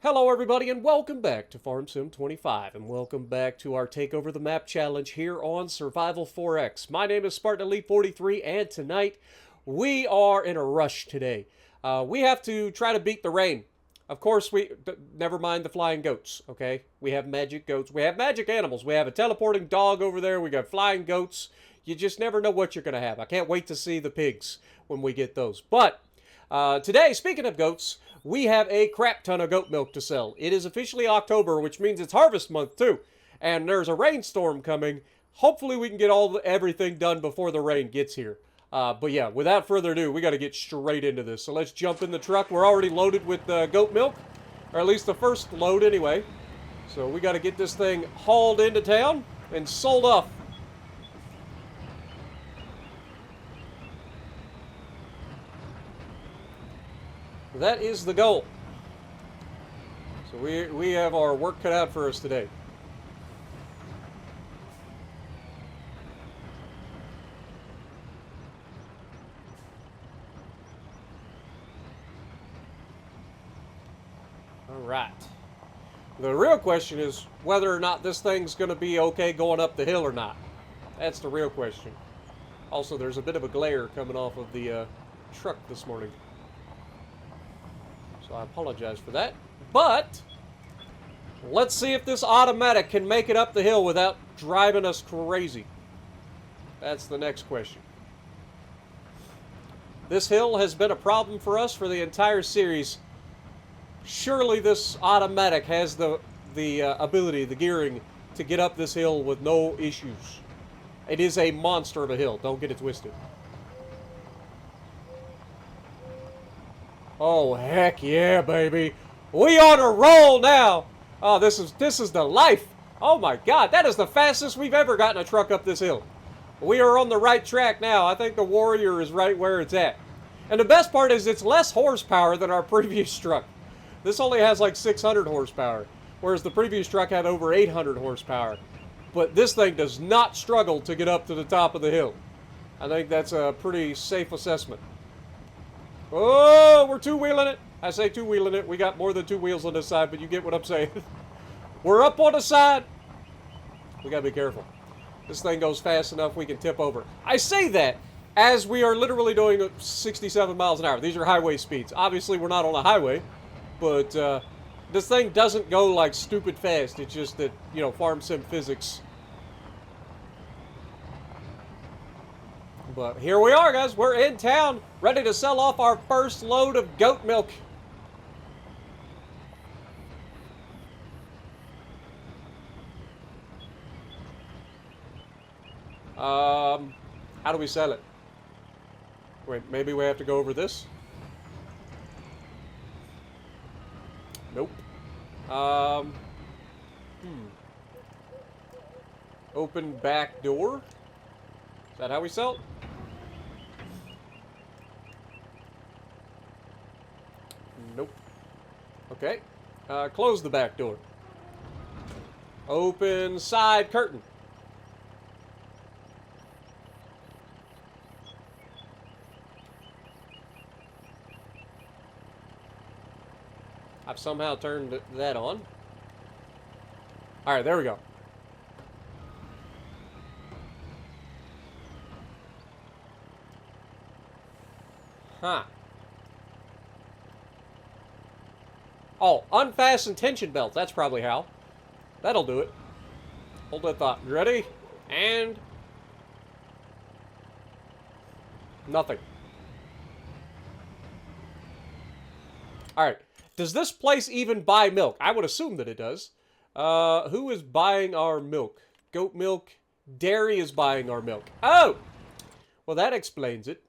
Hello everybody and welcome back to Farm Sim 25 and welcome back to our Take Over the Map challenge here on Survival 4X. My name is Spartan Elite 43 and tonight we are in a rush today. We have to try to beat the rain. Of course, never mind the flying goats, okay? We have magic goats. We have magic animals. We have a teleporting dog over there. We got flying goats. You just never know what you're going to have. I can't wait to see the pigs when we get those. But today, speaking of goats, we have a crap ton of goat milk to sell. It is officially October, which means it's harvest month too. And there's a rainstorm coming. Hopefully we can get everything done before the rain gets here. But yeah, without further ado, we got to get straight into this. So let's jump in the truck. We're already loaded with goat milk, or at least the first load anyway. So we got to get this thing hauled into town and sold off. That is the goal. So we have our work cut out for us today. All right. The real question is whether or not this thing's going to be okay going up the hill or not. That's the real question. Also, there's a bit of a glare coming off of the truck this morning. So I apologize for that. But let's see if this automatic can make it up the hill without driving us crazy. That's the next question. This hill has been a problem for us for the entire series. Surely this automatic has the ability, the gearing, to get up this hill with no issues. It is a monster of a hill. Don't get it twisted. Oh, heck yeah, baby. We on a roll now. Oh, this is the life. Oh my God, that is the fastest we've ever gotten a truck up this hill. We are on the right track now. I think the Warrior is right where it's at. And the best part is it's less horsepower than our previous truck. This only has like 600 horsepower, whereas the previous truck had over 800 horsepower. But this thing does not struggle to get up to the top of the hill. I think that's a pretty safe assessment. Oh, we're two-wheeling it. I say two-wheeling it. We got more than two wheels on this side, but you get what I'm saying. We're up on the side. We got to be careful. This thing goes fast enough we can tip over. I say that as we are literally doing 67 miles an hour. These are highway speeds. Obviously, we're not on a highway, but this thing doesn't go like stupid fast. It's just that, you know, farm sim physics. But here we are, guys. We're in town, ready to sell off our first load of goat milk. How do we sell it? Wait, maybe we have to go over this? Nope. Open back door? Is that how we sell it? Nope. Okay. Close the back door. Open side curtain. I've somehow turned that on. All right, there we go. Huh. Oh, unfasten tension belt. That's probably how. That'll do it. Hold that thought. You ready? And... nothing. Alright. Does this place even buy milk? I would assume that it does. Who is buying our milk? Goat milk. Dairy is buying our milk. Oh! Well, that explains it.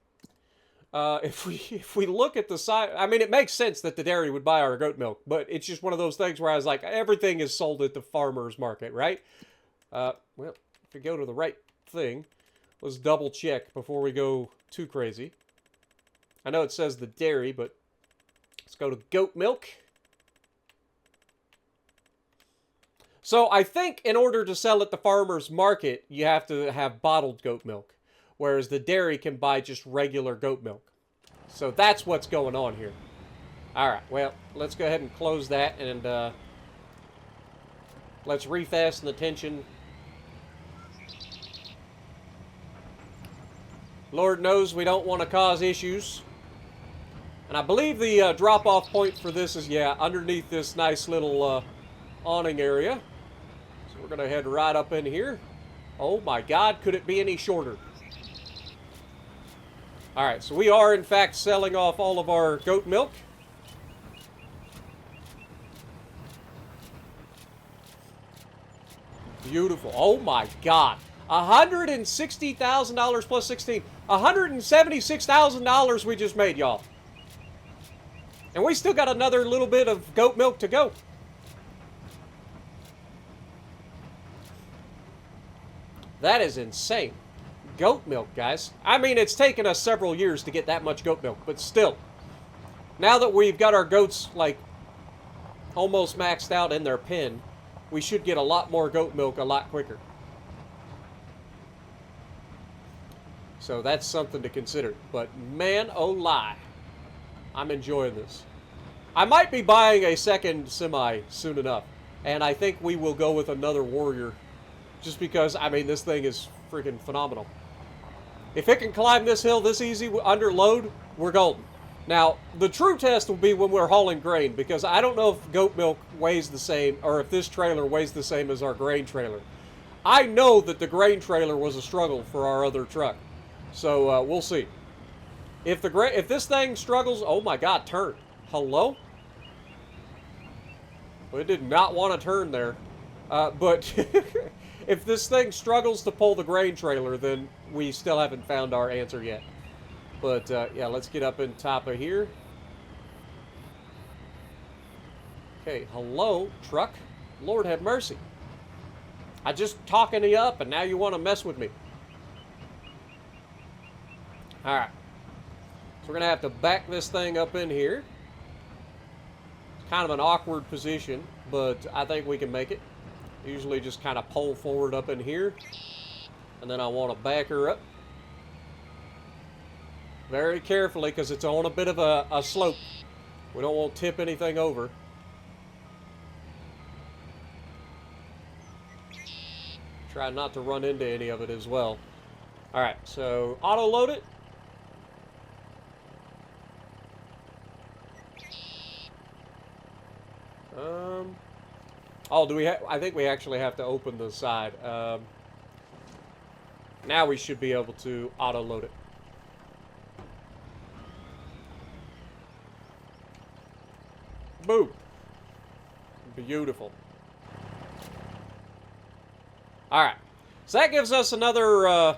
If we look at the side, I mean, it makes sense that the dairy would buy our goat milk, but it's just one of those things where I was like, everything is sold at the farmer's market, right? Well, if we go to the right thing, let's double check before we go too crazy. I know it says the dairy, but let's go to goat milk. So I think in order to sell at the farmer's market, you have to have bottled goat milk. Whereas the dairy can buy just regular goat milk. So that's what's going on here. All right, well, let's go ahead and close that, and let's refasten the tension. Lord knows we don't want to cause issues. And I believe the drop-off point for this is, yeah, underneath this nice little awning area. So we're going to head right up in here. Oh my God, could it be any shorter? All right, so we are, in fact, selling off all of our goat milk. Beautiful. Oh my God. $160,000 plus 16. $176,000 we just made, y'all. And we still got another little bit of goat milk to go. That is insane. Goat milk, guys. I mean, it's taken us several years to get that much goat milk, but still. Now that we've got our goats, like, almost maxed out in their pen, we should get a lot more goat milk a lot quicker. So that's something to consider. But man, oh lie, I'm enjoying this. I might be buying a second semi soon enough. And I think we will go with another Warrior. Just because, I mean, this thing is freaking phenomenal. If it can climb this hill this easy under load, we're golden. Now, the true test will be when we're hauling grain, because I don't know if goat milk weighs the same, or if this trailer weighs the same as our grain trailer. I know that the grain trailer was a struggle for our other truck. So, we'll see. If this thing struggles, oh my God, turn. Hello? Well, it did not want to turn there. But if this thing struggles to pull the grain trailer, then we still haven't found our answer yet. But, yeah, let's get up in top of here. Okay, hello, truck. Lord have mercy. I just talking you up, and now you want to mess with me. Alright. So we're going to have to back this thing up in here. It's kind of an awkward position, but I think we can make it. Usually just kind of pull forward up in here. And then I want to back her up. Very carefully, because it's on a bit of a slope. We don't want to tip anything over. Try not to run into any of it as well. Alright, so auto load it. Oh, do we I think we actually have to open the side. Now we should be able to auto load it. Boom. Beautiful. Alright. So that gives us another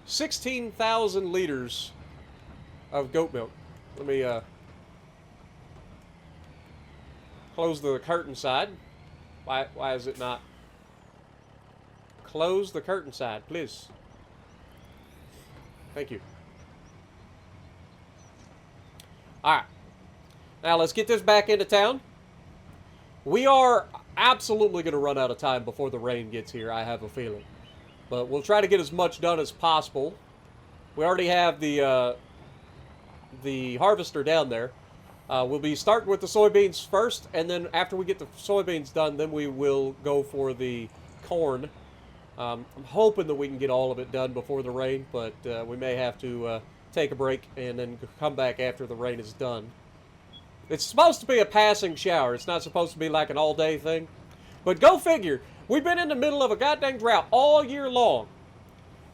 16,000 liters of goat milk. Let me close the curtain side. Why is it not? Close the curtain side, please. Thank you. Alright. Now let's get this back into town. We are absolutely going to run out of time before the rain gets here, I have a feeling. But we'll try to get as much done as possible. We already have the harvester down there. We'll be starting with the soybeans first, and then after we get the soybeans done, then we will go for the corn. I'm hoping that we can get all of it done before the rain, but we may have to take a break and then come back after the rain is done. It's supposed to be a passing shower. It's not supposed to be like an all-day thing. But go figure. We've been in the middle of a goddamn drought all year long.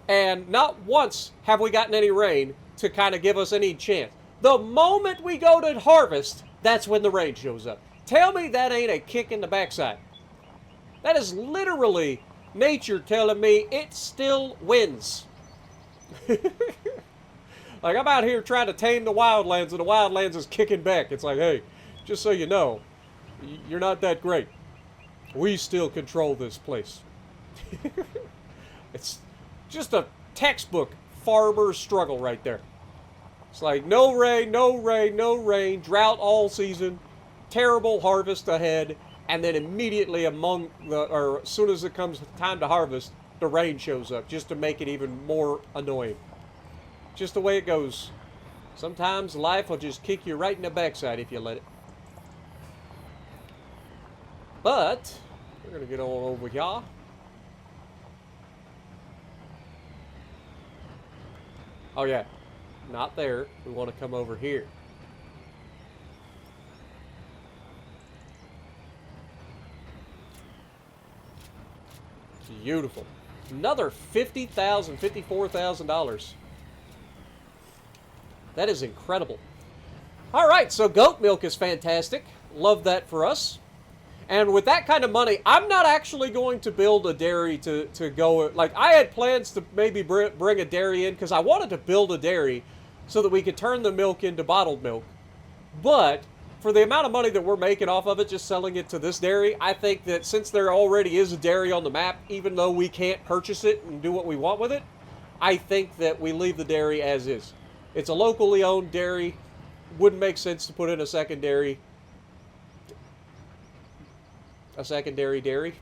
And not once have we gotten any rain to kind of give us any chance. The moment we go to harvest, that's when the rain shows up. Tell me that ain't a kick in the backside. That is literally nature telling me it still wins. Like, I'm out here trying to tame the wildlands, and the wildlands is kicking back. It's like, hey, just so you know, you're not that great. We still control this place. It's just a textbook farmer's struggle right there. It's like, no rain, no rain, no rain, drought all season, terrible harvest ahead, and then immediately as soon as it comes time to harvest, the rain shows up, just to make it even more annoying. Just the way it goes. Sometimes life will just kick you right in the backside if you let it. But we're going to get on over here. Oh yeah, not there. We want to come over here. Beautiful. Another $50,000, $54,000. That is incredible. All right, so goat milk is fantastic. Love that for us. And with that kind of money, I'm not actually going to build a dairy to go. Like, I had plans to maybe bring a dairy in because I wanted to build a dairy so that we could turn the milk into bottled milk. But for the amount of money that we're making off of it, just selling it to this dairy, I think that since there already is a dairy on the map, even though we can't purchase it and do what we want with it, I think that we leave the dairy as is. It's a locally owned dairy. Wouldn't make sense to put in a secondary dairy.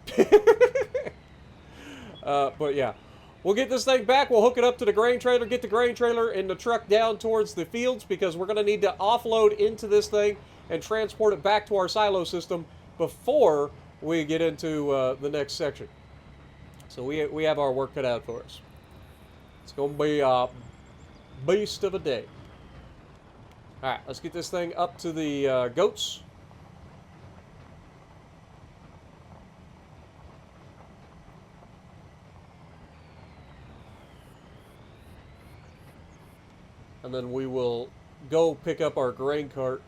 But yeah, we'll get this thing back. We'll hook it up to the grain trailer, get the grain trailer and the truck down towards the fields because we're going to need to offload into this thing and transport it back to our silo system before we get into the next section. So we have our work cut out for us. It's going to be a beast of a day. All right, let's get this thing up to the goats. And then we will go pick up our grain cart,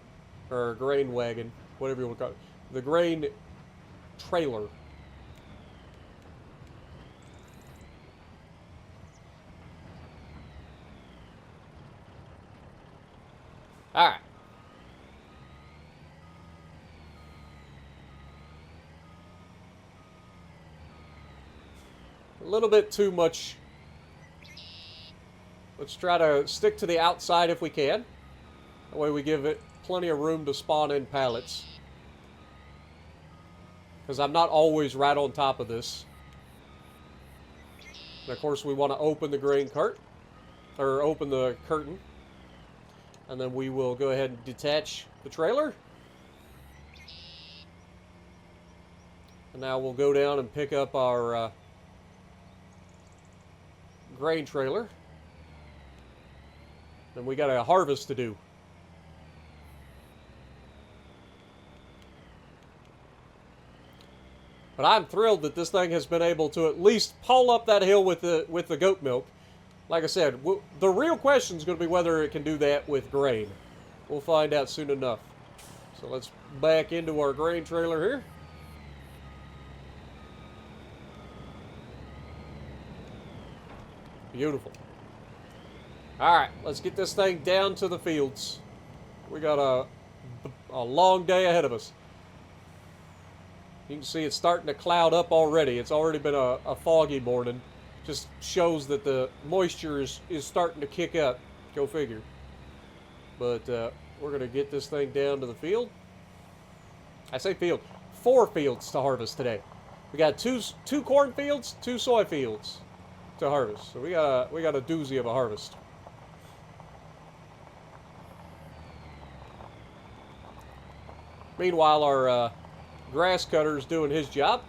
or grain wagon, whatever you want to call it. The grain trailer. All right. A little bit too much. Let's try to stick to the outside if we can. That way we give it plenty of room to spawn in pallets. Because I'm not always right on top of this. And of course we want to open the grain cart. Or open the curtain. And then we will go ahead and detach the trailer. And now we'll go down and pick up our grain trailer. And we got a harvest to do. But I'm thrilled that this thing has been able to at least pull up that hill with the goat milk. Like I said, the real question is going to be whether it can do that with grain. We'll find out soon enough. So let's back into our grain trailer here. Beautiful. Alright, let's get this thing down to the fields. We got a long day ahead of us. You can see it's starting to cloud up already. It's already been a foggy morning. Just shows that the moisture is starting to kick up. Go figure. But we're going to get this thing down to the field. I say field. 4 fields to harvest today. We got two corn fields, 2 soy fields to harvest. So we got a doozy of a harvest. Meanwhile, our grass cutter is doing his job.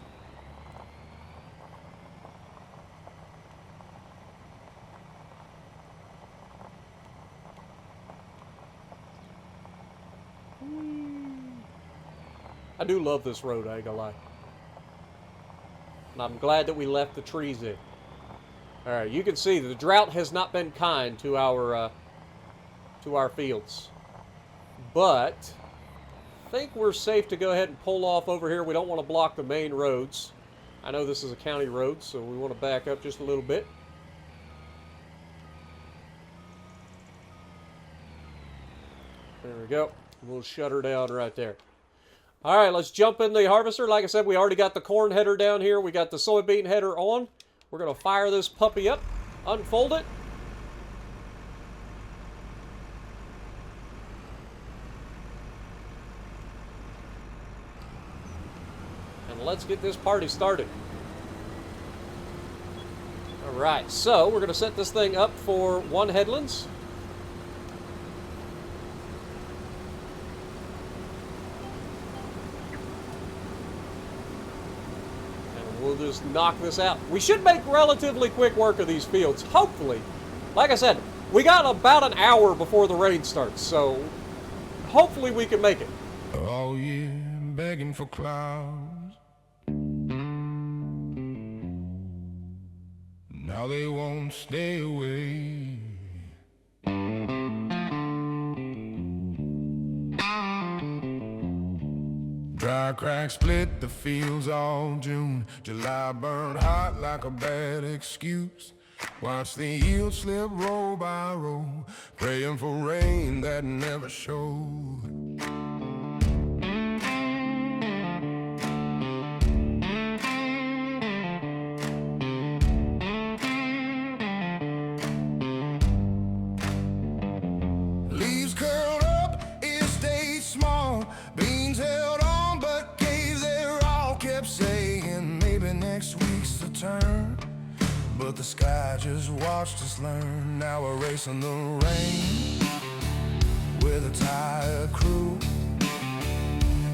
I do love this road, I ain't gonna lie. And I'm glad that we left the trees in. Alright, you can see that the drought has not been kind to our fields. But I think we're safe to go ahead and pull off over here. We don't want to block the main roads. I know this is a county road, so we want to back up just a little bit. There we go. We'll shut her down right there. All right, let's jump in the harvester. Like I said, we already got the corn header down here. We got the soybean header on. We're going to fire this puppy up, unfold it. And let's get this party started. All right, so we're going to set this thing up for 1 headlands. we'll just knock this out. We should make relatively quick work of these fields, hopefully. Like I said, we got about an hour before the rain starts, so hopefully we can make it. Oh yeah, begging for clouds. Now they won't stay away. Dry cracks split the fields all June. July burned hot like a bad excuse. Watch the yield slip row by row, praying for rain that never showed. Leaves curled up, it stayed small. Beans held on but gave their all. Kept saying maybe next week's the turn, but the sky just watched us learn. Now we're racing the rain with a tired crew.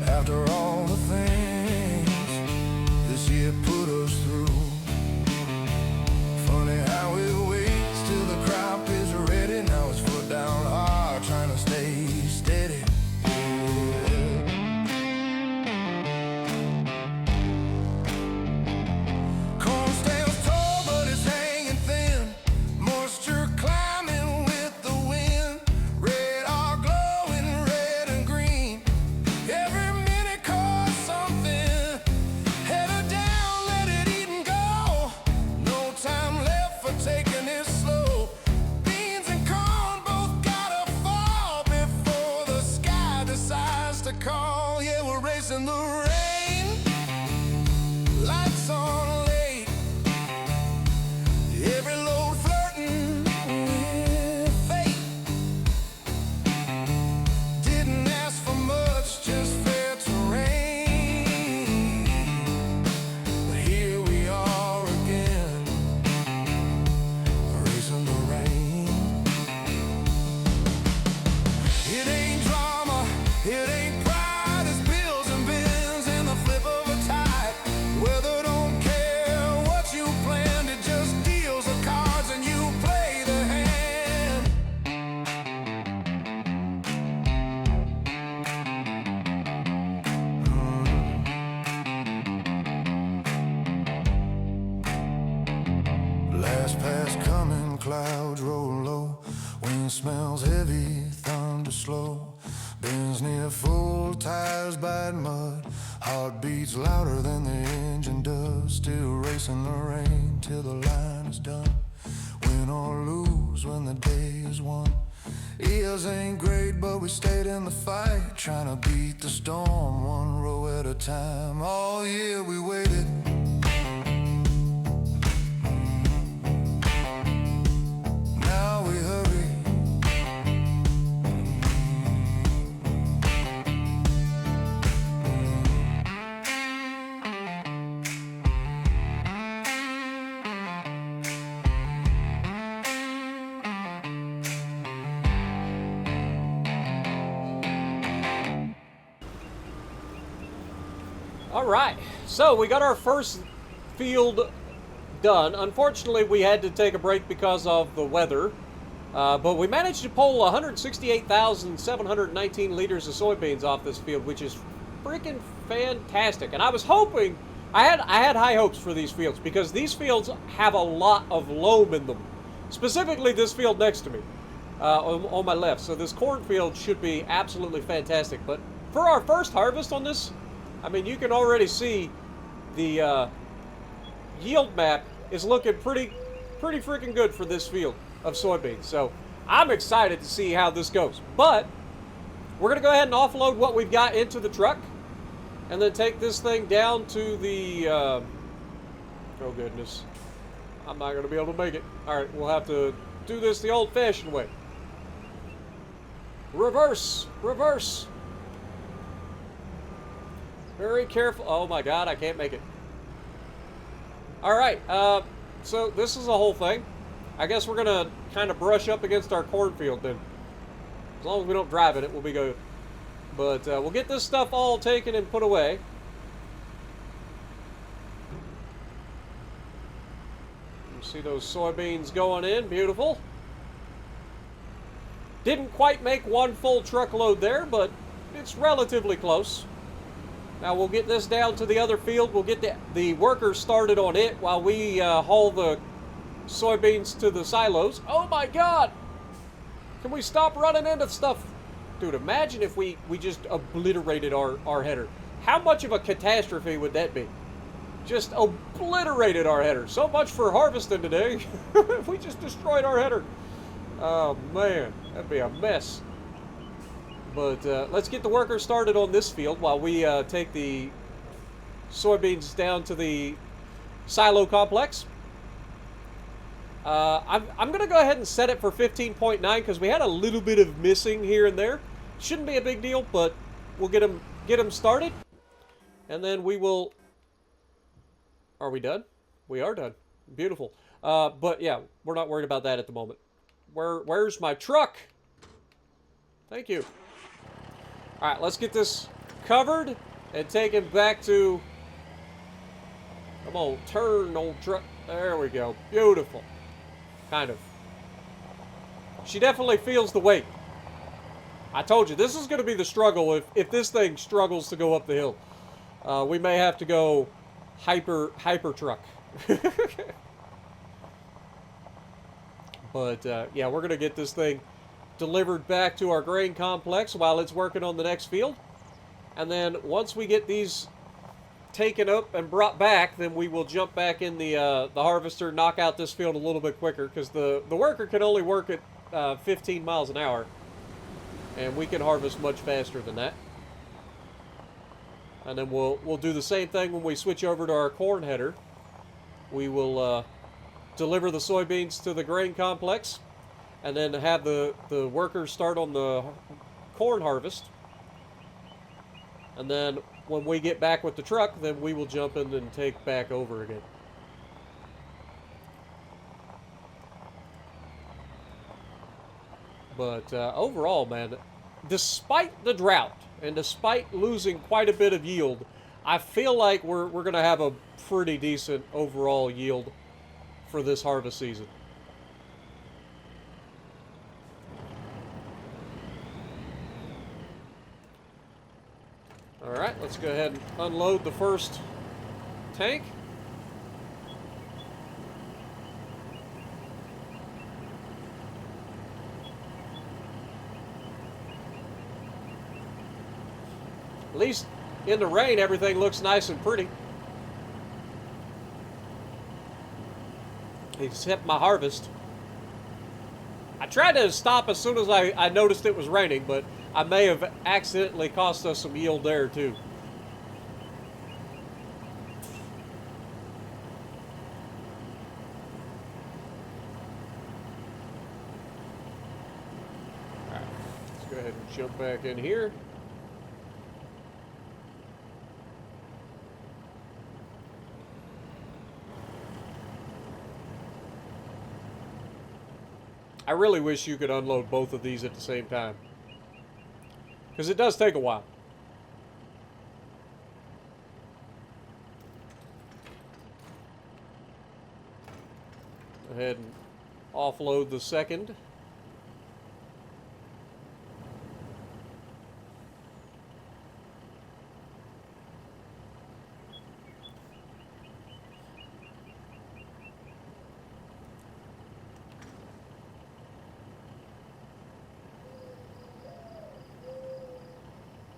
After all the things this year put us through. Funny how it waits till the crop is ready. Now it's foot down hard, trying to stay steady. In the rain, lights on late, every load flirting with fate. Didn't ask for much, just fair terrain. But here we are again, racing the rain. It ain't drama, it ain't last pass coming, clouds roll low. Wind smells heavy, thunder slow. Bends near full, tires bite mud. Heart beats louder than the engine does. Still racing the rain till the line is done. Win or lose when the day is won. Ears ain't great, but we stayed in the fight, trying to beat the storm one row at a time. All year we waited. Now we hurry. All right, so we got our first field done. Unfortunately, we had to take a break because of the weather, but we managed to pull 168,719 liters of soybeans off this field, which is freaking fantastic. And I was hoping, I had high hopes for these fields because these fields have a lot of loam in them, specifically this field next to me on my left. So this cornfield should be absolutely fantastic. But for our first harvest on this, I mean, you can already see the yield map is looking pretty freaking good for this field of soybeans. So I'm excited to see how this goes. But we're going to go ahead and offload what we've got into the truck and then take this thing down to the, oh goodness, I'm not going to be able to make it. All right, we'll have to do this the old-fashioned way. Reverse, reverse. Very careful. Oh my God, I can't make it. All right, so this is the whole thing. I guess we're gonna kind of brush up against our cornfield then. As long as we don't drive in it, we'll be good. But we'll get this stuff all taken and put away. See those soybeans going in, beautiful. Didn't quite make one full truckload there, but it's relatively close. Now we'll get this down to the other field. We'll get the workers started on it while we haul the soybeans to the silos. Oh my God! Can we stop running into stuff? Dude, imagine if we just obliterated our header. How much of a catastrophe would that be? Just obliterated our header. So much for harvesting today. If we just destroyed our header. Oh man, that'd be a mess. But let's get the workers started on this field while we take the soybeans down to the silo complex. I'm going to go ahead and set it for 15.9 because we had a little bit of missing here and there. Shouldn't be a big deal, but we'll get them started. And then we will... Are we done? We are done. Beautiful. But yeah, we're not worried about that at the moment. Where's my truck? Thank you. All right, let's get this covered and taken back to... Come on, turn, old truck. There we go. Beautiful. Kind of. She definitely feels the weight. I told you, this is going to be the struggle if this thing struggles to go up the hill. We may have to go hyper truck. But, yeah, we're going to get this thing delivered back to our grain complex while it's working on the next field. And then once we get these taken up and brought back, then we will jump back in the harvester, knock out this field a little bit quicker, because the worker can only work at 15 miles an hour, and we can harvest much faster than that. And then we'll do the same thing when we switch over to our corn header. We will deliver the soybeans to the grain complex, and then have the workers start on the corn harvest. And then when we get back with the truck, then we will jump in and take back over again. But overall, man, despite the drought and despite losing quite a bit of yield, I feel like we're going to have a pretty decent overall yield for this harvest season. All right, let's go ahead and unload the first tank. At least in the rain, everything looks nice and pretty. Except my harvest. I tried to stop as soon as I noticed it was raining, but I may have accidentally cost us some yield there too. All right, let's go ahead and jump back in here. I really wish you could unload both of these at the same time, because it does take a while. Go ahead and offload the second.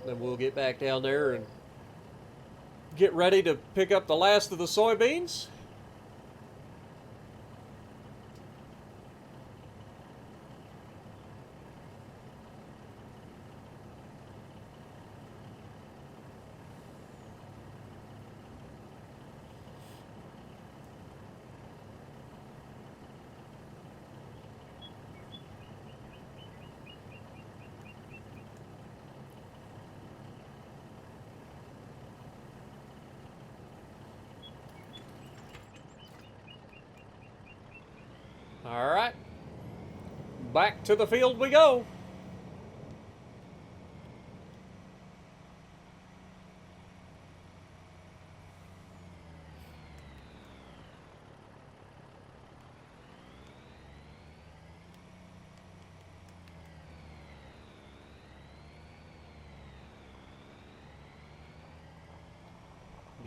Then we'll get back down there and get ready to pick up the last of the soybeans. All right, back to the field we go.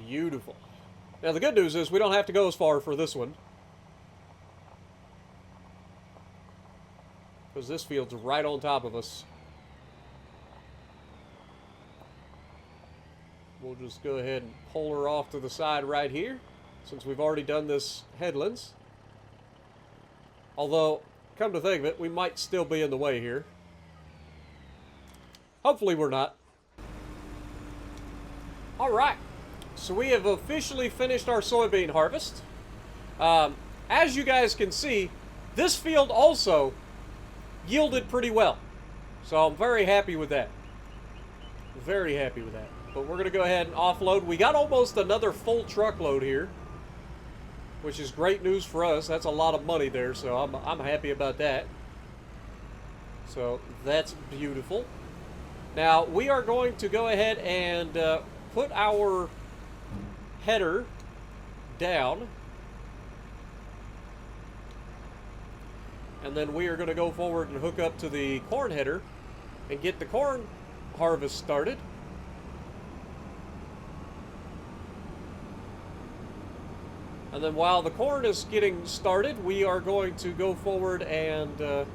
Beautiful. Now, the good news is we don't have to go as far for this one, because this field's right on top of us. We'll just go ahead and pull her off to the side right here, since we've already done this headlands. Although, come to think of it, we might still be in the way here. Hopefully we're not. Alright, so we have officially finished our soybean harvest. As you guys can see, this field also yielded pretty well. So I'm very happy with that. Very happy with that. But we're going to go ahead and offload. We got almost another full truckload here, which is great news for us. That's a lot of money there, so I'm happy about that. So that's beautiful. Now, we are going to go ahead and put our header down. And then we are going to go forward and hook up to the corn header and get the corn harvest started. And then while the corn is getting started, we are going to go forward and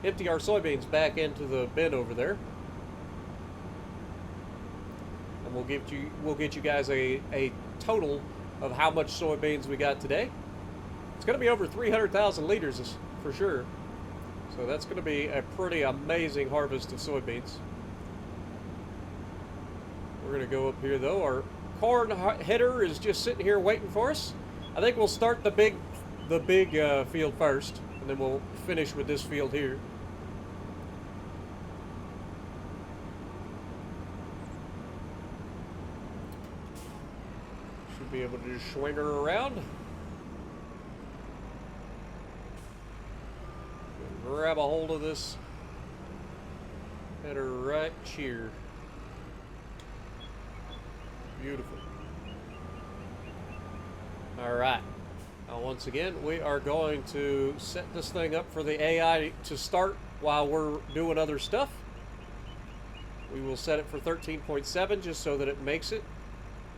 empty our soybeans back into the bin over there. And we'll get you guys a total of how much soybeans we got today. It's going to be over 300,000 liters for sure. So that's going to be a pretty amazing harvest of soybeans. We're going to go up here though. Our corn header is just sitting here waiting for us. I think we'll start the big field first, and then we'll finish with this field here. Should be able to just swing her around. Grab a hold of this header right here. Beautiful. All right. Now, once again, we are going to set this thing up for the AI to start while we're doing other stuff. We will set it for 13.7 just so that it makes it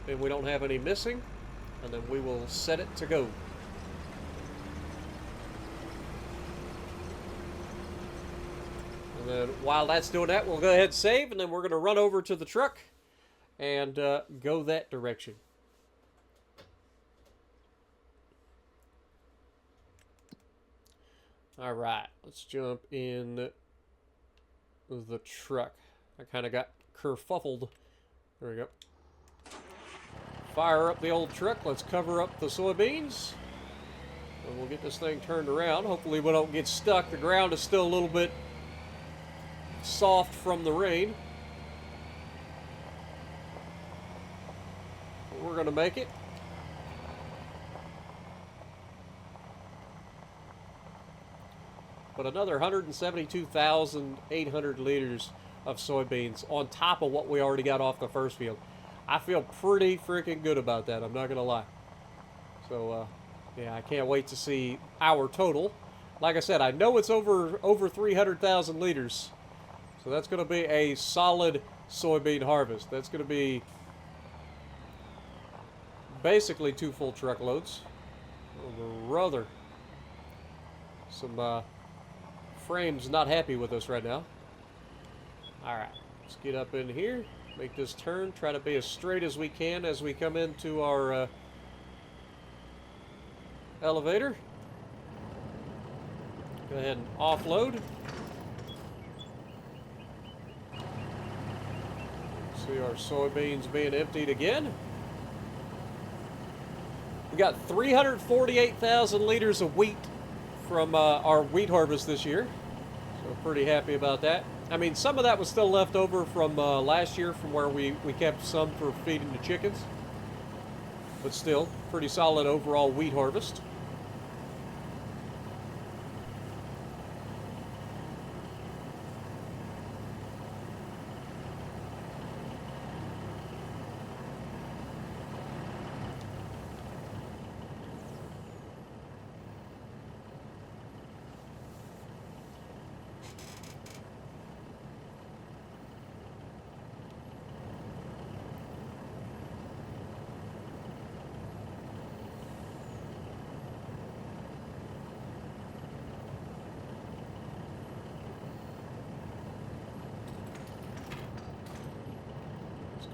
and we don't have any missing. And then we will set it to go. And then while that's doing that, we'll go ahead and save, and then we're going to run over to the truck and go that direction. All right, let's jump in the truck. I kind of got kerfuffled. There we go. Fire up the old truck. Let's cover up the soybeans. And we'll get this thing turned around. Hopefully we don't get stuck. The ground is still a little bit soft from the rain. But we're going to make it. But another 172,800 liters of soybeans on top of what we already got off the first field. I feel pretty freaking good about that, I'm not going to lie. So, yeah, I can't wait to see our total. Like I said, I know it's over 300,000 liters. So that's going to be a solid soybean harvest. That's going to be basically 2 full truckloads. Oh, brother. Some frame's not happy with us right now. Alright, let's get up in here, make this turn, try to be as straight as we can as we come into our elevator. Go ahead and offload. See our soybeans being emptied again. We got 348,000 liters of wheat from our wheat harvest this year. So pretty happy about that. I mean, some of that was still left over from last year from where we kept some for feeding the chickens. But still, pretty solid overall wheat harvest.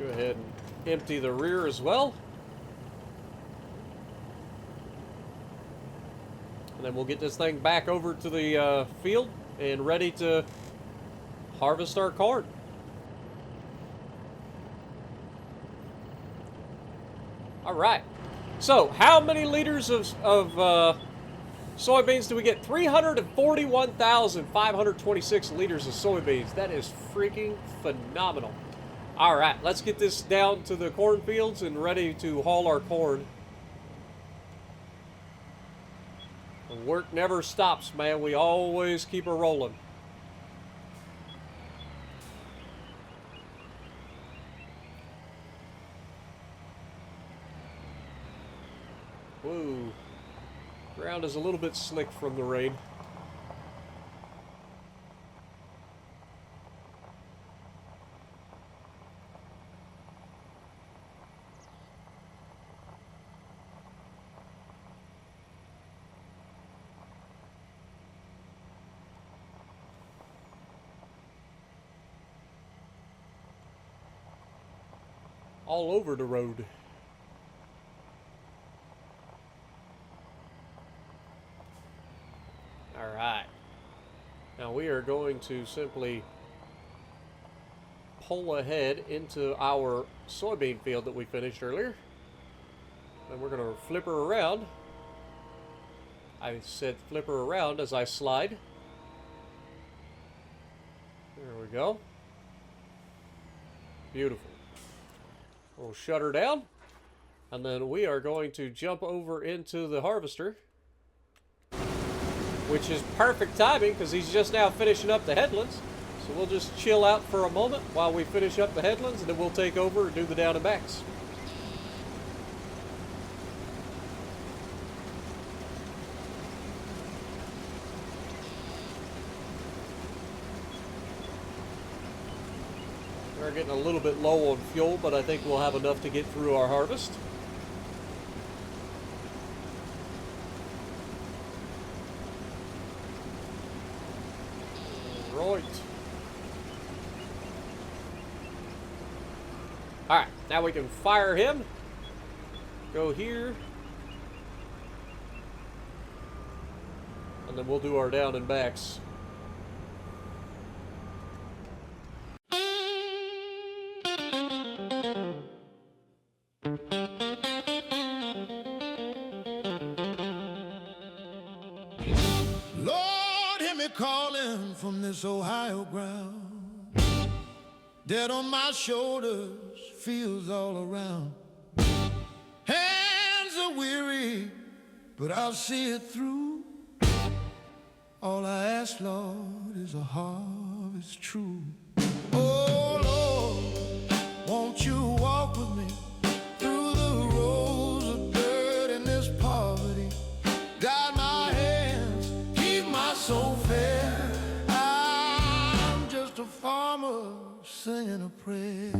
Go ahead and empty the rear as well. And then we'll get this thing back over to the field and ready to harvest our corn. All right. So, how many liters of soybeans do we get? 341,526 liters of soybeans. That is freaking phenomenal. All right, let's get this down to the cornfields and ready to haul our corn. The work never stops, man. We always keep it rolling. Whoa. Ground is a little bit slick from the rain. All over the road. All right. Now we are going to simply pull ahead into our soybean field that we finished earlier. And we're going to flip her around. I said flip her around as I slide. There we go. Beautiful. We'll shut her down. And then we are going to jump over into the harvester, which is perfect timing because he's just now finishing up the headlands. So we'll just chill out for a moment while we finish up the headlands, and then we'll take over and do the down and backs. We're getting a little bit low on fuel, but I think we'll have enough to get through our harvest. Right. Alright, now we can fire him. Go here. And then we'll do our down and backs. Lord, hear me calling from this Ohio ground. Dead on my shoulders, feels all around. Hands are weary, but I'll see it through. All I ask, Lord, is a harvest true. Oh, Lord, won't you walk with me through the rows of dirt and this poverty? Guide my hands, keep my soul fair. I'm just a farmer singing a prayer.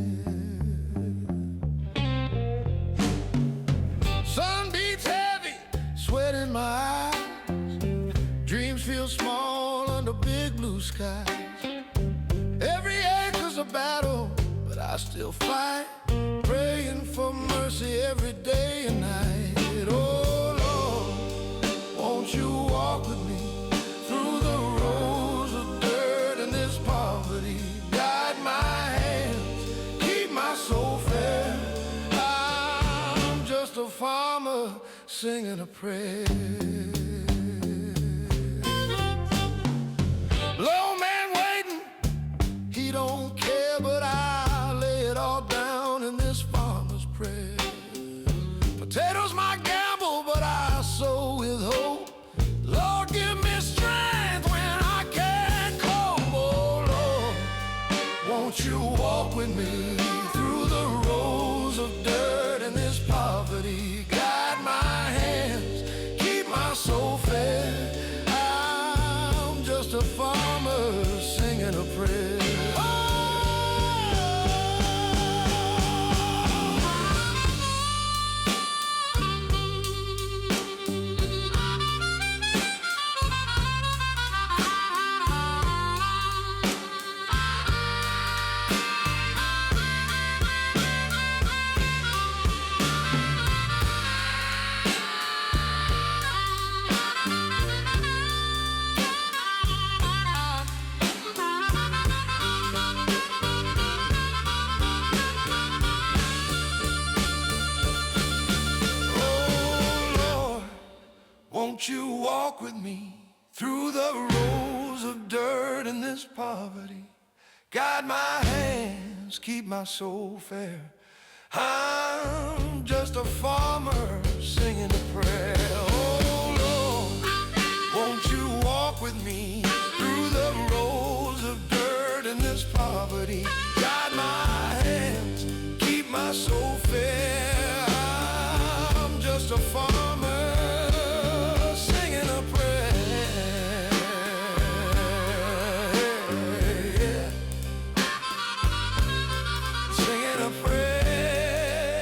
Sun beats heavy, sweat in my eyes. Dreams feel small under big blue skies. Every acre's a battle, but I still fight, praying for mercy every day and night. Oh Lord, won't you walk with me through the rows of dirt and this poverty? Guide my hands, keep my soul fair. I'm just a farmer singing a prayer. Low man waiting, he don't care, but I lay it all down in this farmer's prayer. Potatoes my gamble, but I sow with hope. Lord, give me strength when I can't cope. Oh Lord, won't you walk with me through the rows of dirt and this poverty? Guide my hands, keep my soul fair. I'm just a farmer singing a prayer. Won't you walk with me through the rows of dirt and this poverty? Guide my hands, keep my soul fair. I'm just a farmer singing a prayer. Oh Lord, won't you walk with me through the rows of dirt and this poverty? Guide my hands, keep my soul fair. I'm just a farmer singing a prayer. Yeah. Singing a prayer.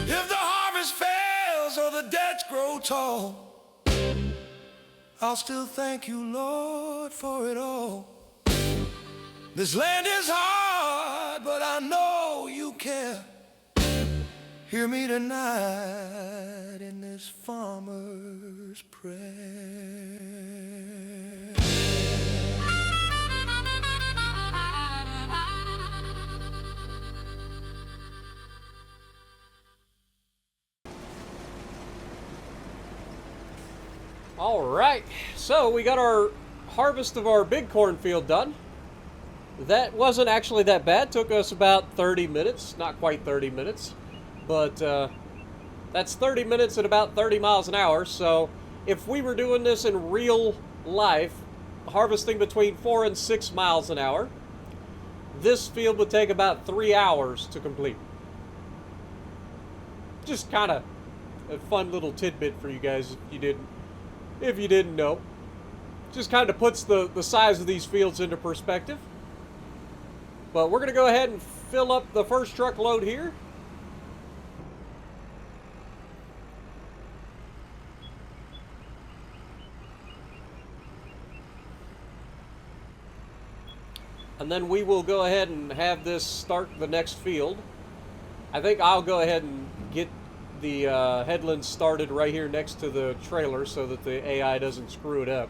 If the harvest fails or the debts grow tall, I'll still thank you, Lord, for it all. This land is hard, but I know you care. Hear me tonight in this farmer's prayer. All right, so we got our harvest of our big cornfield done. That wasn't actually that bad. Took us about 30 minutes, not quite 30 minutes, but that's 30 minutes at about 30 miles an hour. So if we were doing this in real life, harvesting between 4 and 6 miles an hour, this field would take about 3 hours to complete. Just kind of a fun little tidbit for you guys if you didn't know. Just kind of puts the size of these fields into perspective. But we're going to go ahead and fill up the first truckload here. And then we will go ahead and have this start the next field. I think I'll go ahead and get the headlands started right here next to the trailer so that the AI doesn't screw it up.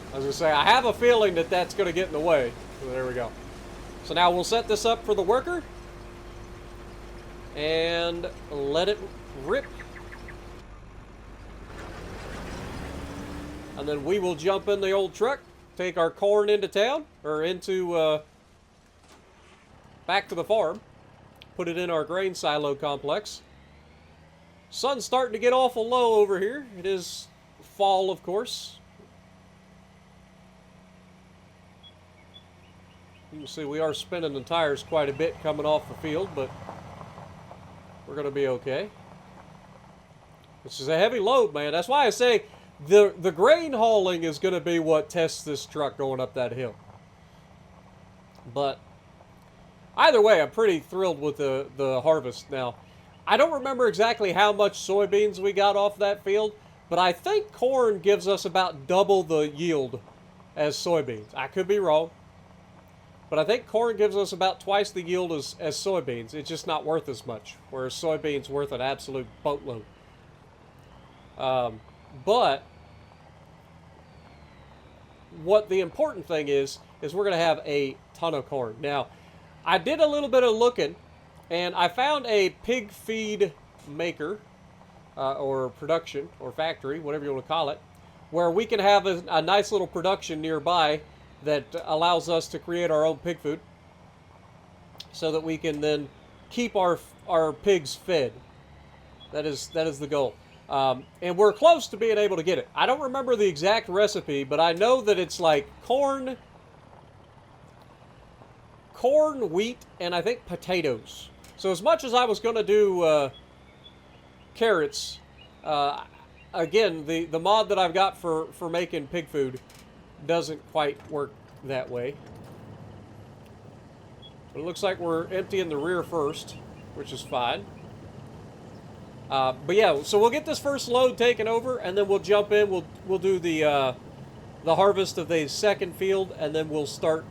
I was going to say, I have a feeling that that's going to get in the way. So there we go. So now we'll set this up for the worker and let it rip. And then we will jump in the old truck, take our corn into town, or into, back to the farm, put it in our grain silo complex. Sun's starting to get awful low over here. It is fall, of course. You can see we are spinning the tires quite a bit coming off the field, but we're going to be okay. This is a heavy load, man. That's why I say the grain hauling is going to be what tests this truck going up that hill. But either way, I'm pretty thrilled with the harvest. Now, I don't remember exactly how much soybeans we got off that field, but I think corn gives us about double the yield as soybeans. I could be wrong. But I think corn gives us about twice the yield as soybeans. It's just not worth as much, whereas soybeans worth an absolute boatload. But what the important thing is we're going to have a ton of corn. Now, I did a little bit of looking, and I found a pig feed maker, or production, or factory, whatever you want to call it, where we can have a nice little production nearby that allows us to create our own pig food so that we can then keep our pigs fed. That is the goal. And we're close to being able to get it. I don't remember the exact recipe, but I know that it's like corn, wheat, and I think potatoes. So as much as I was going to do carrots, again, the mod that I've got for making pig food doesn't quite work that way. But it looks like we're emptying the rear first, which is fine. But yeah, so we'll get this first load taken over, and then we'll jump in. We'll do the harvest of the second field, and then we'll start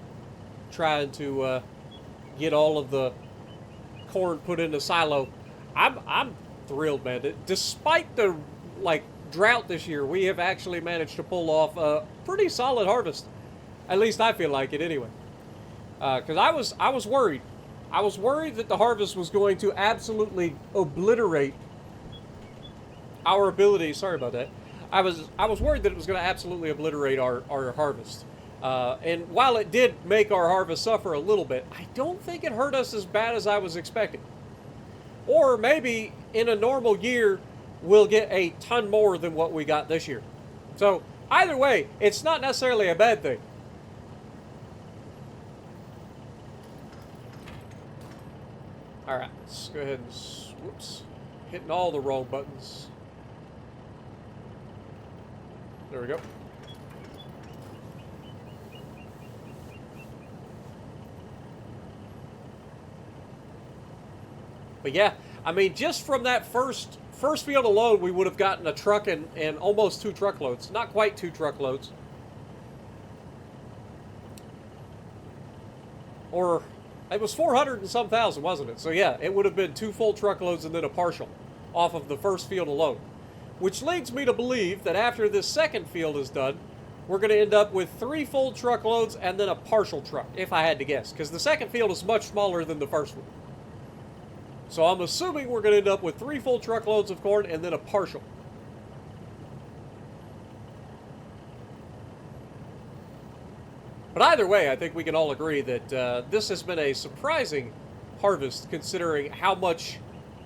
trying to get all of the corn put in the silo. I'm thrilled, man. Despite the, like, drought this year, we have actually managed to pull off a pretty solid harvest. At least I feel like it anyway. Because I was worried. I was worried that the harvest was going to absolutely obliterate our ability. Sorry about that. I was worried that it was going to absolutely obliterate our harvest. And while it did make our harvest suffer a little bit, I don't think it hurt us as bad as I was expecting. Or maybe in a normal year, we'll get a ton more than what we got this year. So either way, it's not necessarily a bad thing. All right, let's go ahead and, whoops, hitting all the wrong buttons. There we go. But yeah, I mean, just from that first field alone, we would have gotten a truck and almost 2 truckloads. Not quite 2 truckloads. Or it was 400 and some thousand, wasn't it? So yeah, it would have been 2 full truckloads and then a partial off of the first field alone. Which leads me to believe that after this second field is done, we're going to end up with 3 full truckloads and then a partial truck, if I had to guess. Because the second field is much smaller than the first one. So I'm assuming we're going to end up with 3 full truckloads of corn and then a partial. But either way, I think we can all agree that this has been a surprising harvest, considering how much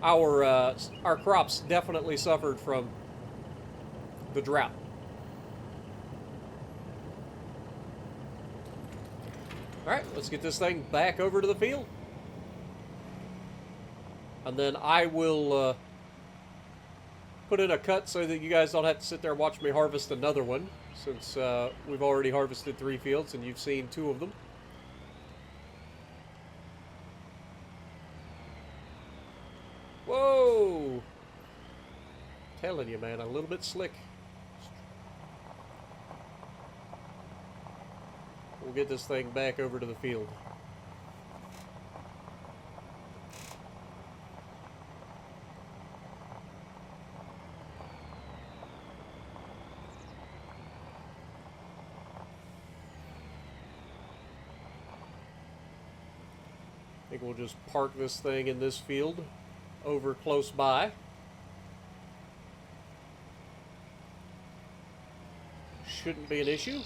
our crops definitely suffered from the drought. All right, let's get this thing back over to the field. And then I will put in a cut so that you guys don't have to sit there and watch me harvest another one, since we've already harvested 3 fields and you've seen 2 of them. Whoa! Telling you, man, a little bit slick. We'll get this thing back over to the field. I think we'll just park this thing in this field over close by. Shouldn't be an issue.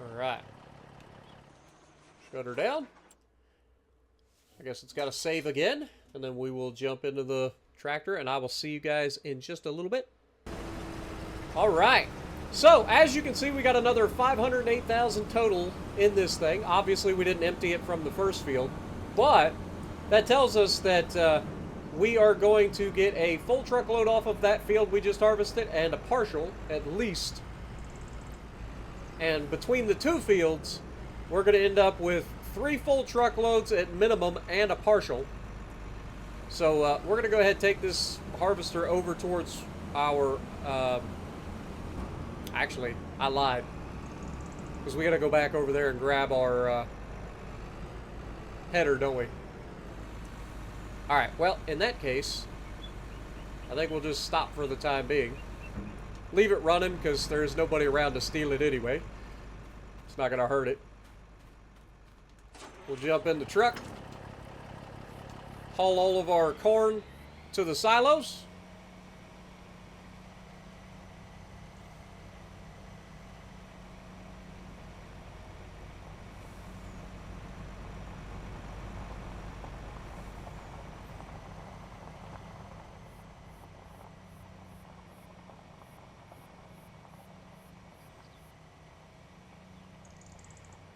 All right. Shut her down. I guess it's got to save again, and then we will jump into the tractor, and I will see you guys in just a little bit. All right. So, as you can see, we got another 508,000 total in this thing. Obviously, we didn't empty it from the first field, but that tells us that we are going to get a full truckload off of that field we just harvested, and a partial, at least. And between the 2 fields, we're going to end up with 3 full truckloads at minimum and a partial. So we're going to go ahead and take this harvester over towards our... actually, I lied. Because we got to go back over there and grab our header, don't we? Alright, well, in that case, I think we'll just stop for the time being. Leave it running, because there's nobody around to steal it anyway. It's not going to hurt it. We'll jump in the truck. Haul all of our corn to the silos.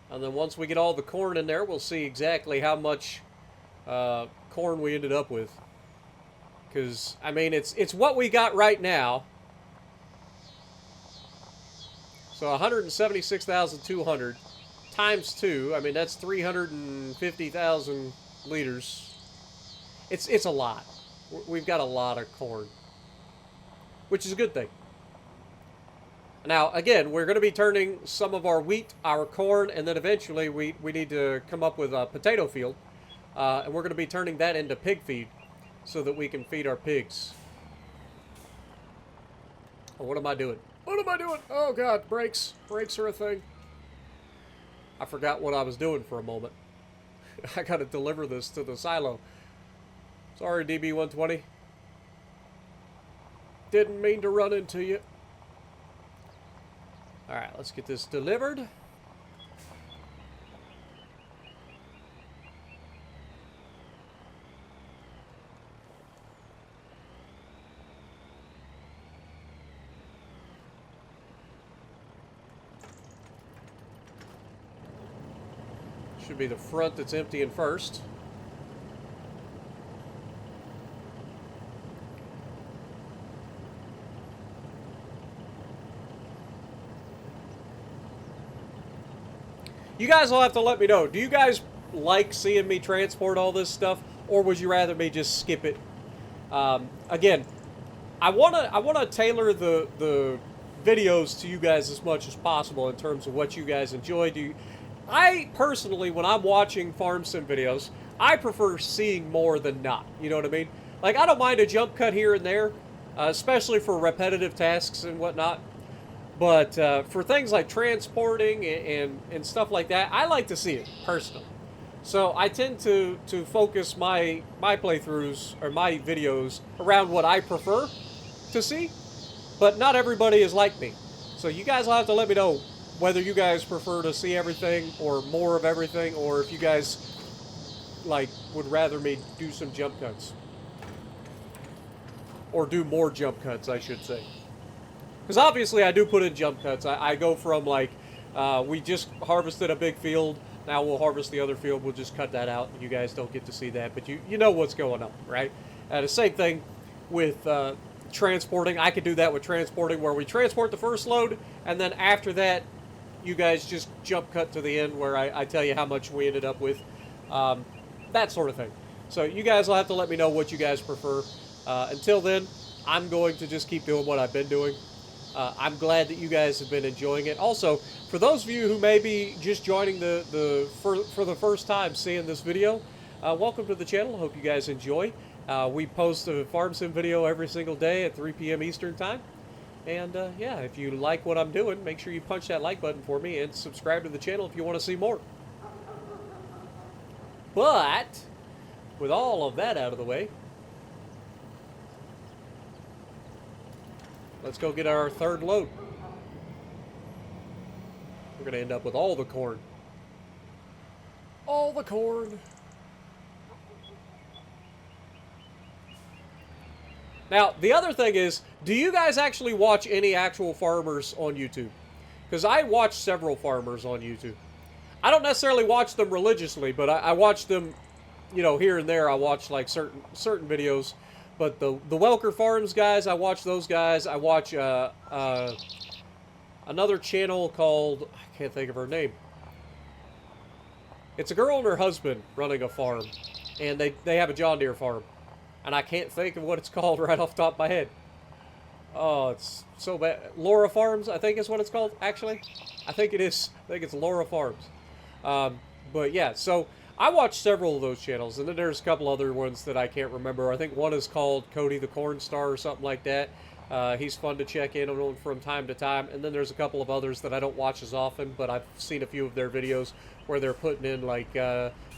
And then once we get all the corn in there, we'll see exactly how much corn we ended up with. Because, I mean, it's what we got right now. So 176,200 times 2. I mean, that's 350,000 liters. It's a lot. We've got a lot of corn, which is a good thing. Now, again, we're going to be turning some of our wheat, our corn, and then eventually we need to come up with a potato field. And we're going to be turning that into pig feed so that we can feed our pigs. Oh, what am I doing? What am I doing? Oh, God, brakes. Brakes are a thing. I forgot what I was doing for a moment. I got to deliver this to the silo. Sorry, DB120. Didn't mean to run into you. Alright, let's get this delivered. Should be the front that's emptying first. You guys will have to let me know. Do you guys like seeing me transport all this stuff, or would you rather me just skip it? Again, I wanna tailor the videos to you guys as much as possible in terms of what you guys enjoy. I personally, when I'm watching farm sim videos, I prefer seeing more than not. You know what I mean? Like, I don't mind a jump cut here and there, especially for repetitive tasks and whatnot. But for things like transporting and stuff like that, I like to see it personally. So I tend to focus my playthroughs or my videos around what I prefer to see. But not everybody is like me. So you guys will have to let me know whether you guys prefer to see everything or more of everything, or if you guys like would rather me do some jump cuts. Or do more jump cuts, I should say. Because obviously I do put in jump cuts. I go from like, we just harvested a big field, now we'll harvest the other field, we'll just cut that out. You guys don't get to see that, but you know what's going on, right? The same thing with transporting. I could do that with transporting, where we transport the first load, and then after that, you guys just jump cut to the end where I tell you how much we ended up with. That sort of thing. So you guys will have to let me know what you guys prefer. Until then, I'm going to just keep doing what I've been doing. I'm glad that you guys have been enjoying it. Also, for those of you who may be just joining for the first time seeing this video, welcome to the channel. Hope you guys enjoy. We post a farm sim video every single day at 3 p.m. Eastern time. And yeah, if you like what I'm doing, make sure you punch that like button for me and subscribe to the channel if you want to see more. But with all of that out of the way, let's go get our third load. We're going to end up with all the corn. All the corn. Now, the other thing is, do you guys actually watch any actual farmers on YouTube? Because I watch several farmers on YouTube. I don't necessarily watch them religiously, but I watch them, you know, here and there. I watch like certain videos. But the Welker Farms guys, I watch those guys. I watch another channel called, I can't think of her name. It's a girl and her husband running a farm, and they have a John Deere farm. And I can't think of what it's called right off the top of my head. Oh, it's so bad. Laura Farms, I think is what it's called, actually. I think it is. I think it's Laura Farms. But yeah, so I watch several of those channels, and then there's a couple other ones that I can't remember. I think one is called Cody the Corn Star or something like that. He's fun to check in on from time to time. And then there's a couple of others that I don't watch as often, but I've seen a few of their videos where they're putting in like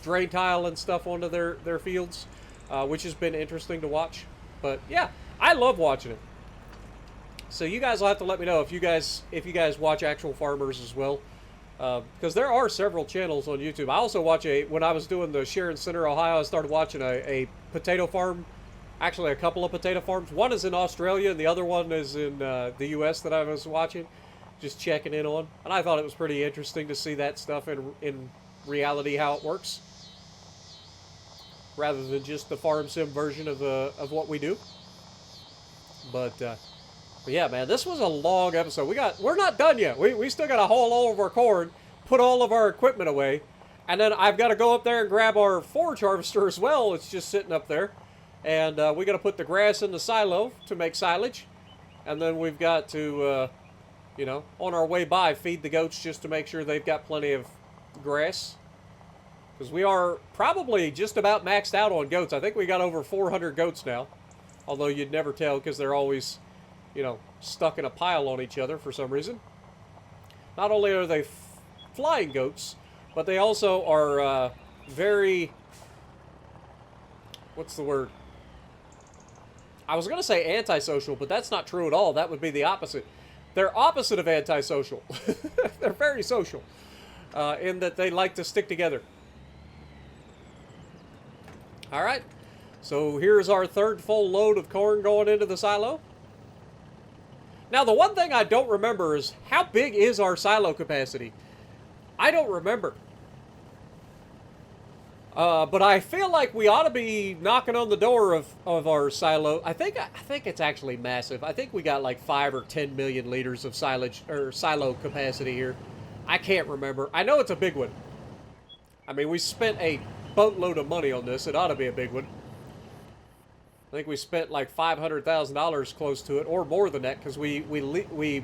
drain tile and stuff onto their fields. Which has been interesting to watch. But yeah, I love watching it. So you guys will have to let me know if you guys watch actual farmers as well. Because there are several channels on YouTube. I also watch when I was doing the Sharon Center, Ohio, I started watching a potato farm. Actually, a couple of potato farms. One is in Australia and the other one is in the US that I was watching. Just checking in on. And I thought it was pretty interesting to see that stuff in reality, how it works, rather than just the farm sim version of what we do. But yeah, man, this was a long episode. We're not done yet. We still got to haul all of our corn, put all of our equipment away, and then I've got to go up there and grab our forage harvester as well. It's just sitting up there, and we got to put the grass in the silo to make silage, and then we've got to You know, on our way by, feed the goats just to make sure they've got plenty of grass. Because we are probably just about maxed out on goats. I think we got over 400 goats now. Although you'd never tell because they're always, you know, stuck in a pile on each other for some reason. Not only are they flying goats, but they also are very... What's the word? I was going to say antisocial, but that's not true at all. That would be the opposite. They're opposite of antisocial. They're very social in that they like to stick together. All right. So here's our third full load of corn going into the silo. Now, the one thing I don't remember is how big is our silo capacity? I don't remember. But I feel like we ought to be knocking on the door of our silo. I think it's actually massive. I think we got like 5 or 10 million liters of silage or silo capacity here. I can't remember. I know it's a big one. I mean, we spent a boatload of money on this. It ought to be a big one. I think we spent like $500,000 close to it, or more than that, because we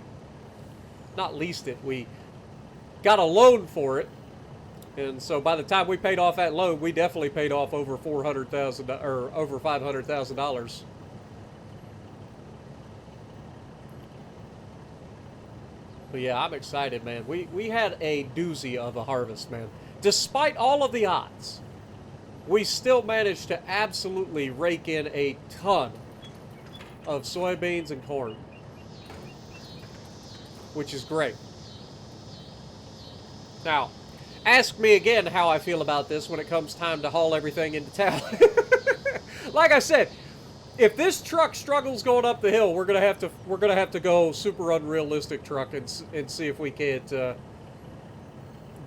not leased it. We got a loan for it. And so by the time we paid off that loan, we definitely paid off over $400,000 or over $500,000. But yeah, I'm excited, man. We had a doozy of a harvest, man. Despite all of the odds, we still managed to absolutely rake in a ton of soybeans and corn, which is great. Now, ask me again how I feel about this when it comes time to haul everything into town. Like I said, if this truck struggles going up the hill, we're gonna have to go super unrealistic truck and see if we can't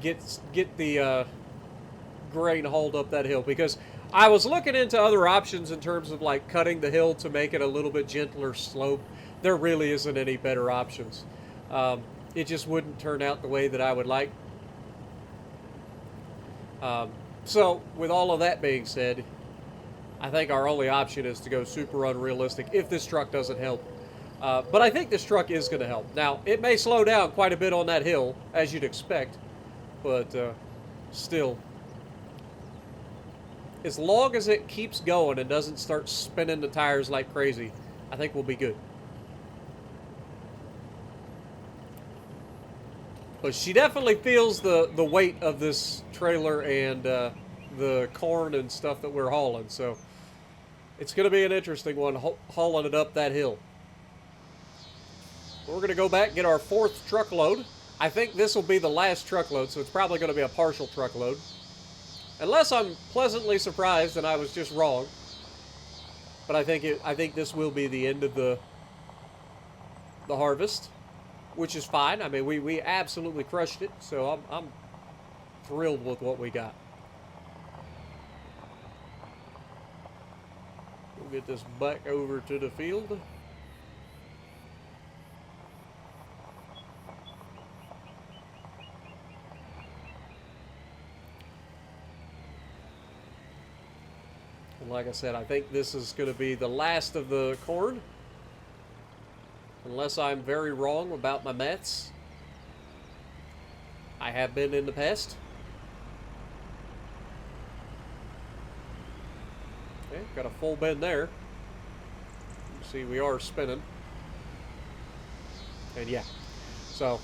get the grain hauled up that hill. Because I was looking into other options in terms of like cutting the hill to make it a little bit gentler slope. There really isn't any better options. It just wouldn't turn out the way that I would like. So, with all of that being said, I think our only option is to go super unrealistic if this truck doesn't help. But I think this truck is going to help. Now, it may slow down quite a bit on that hill, as you'd expect, but still, as long as it keeps going and doesn't start spinning the tires like crazy, I think we'll be good. But she definitely feels the weight of this trailer and the corn and stuff that we're hauling. So it's going to be an interesting one, hauling it up that hill. We're going to go back and get our 4th truckload. I think this will be the last truckload, so it's probably going to be a partial truckload. Unless I'm pleasantly surprised and I was just wrong. But I think this will be the end of the harvest, which is fine. I mean, we absolutely crushed it, so I'm thrilled with what we got. We'll get this back over to the field. And like I said, I think this is going to be the last of the corn. Unless I'm very wrong about my maths. I have been in the past. Okay, got a full bend there. You see, we are spinning. And yeah. So,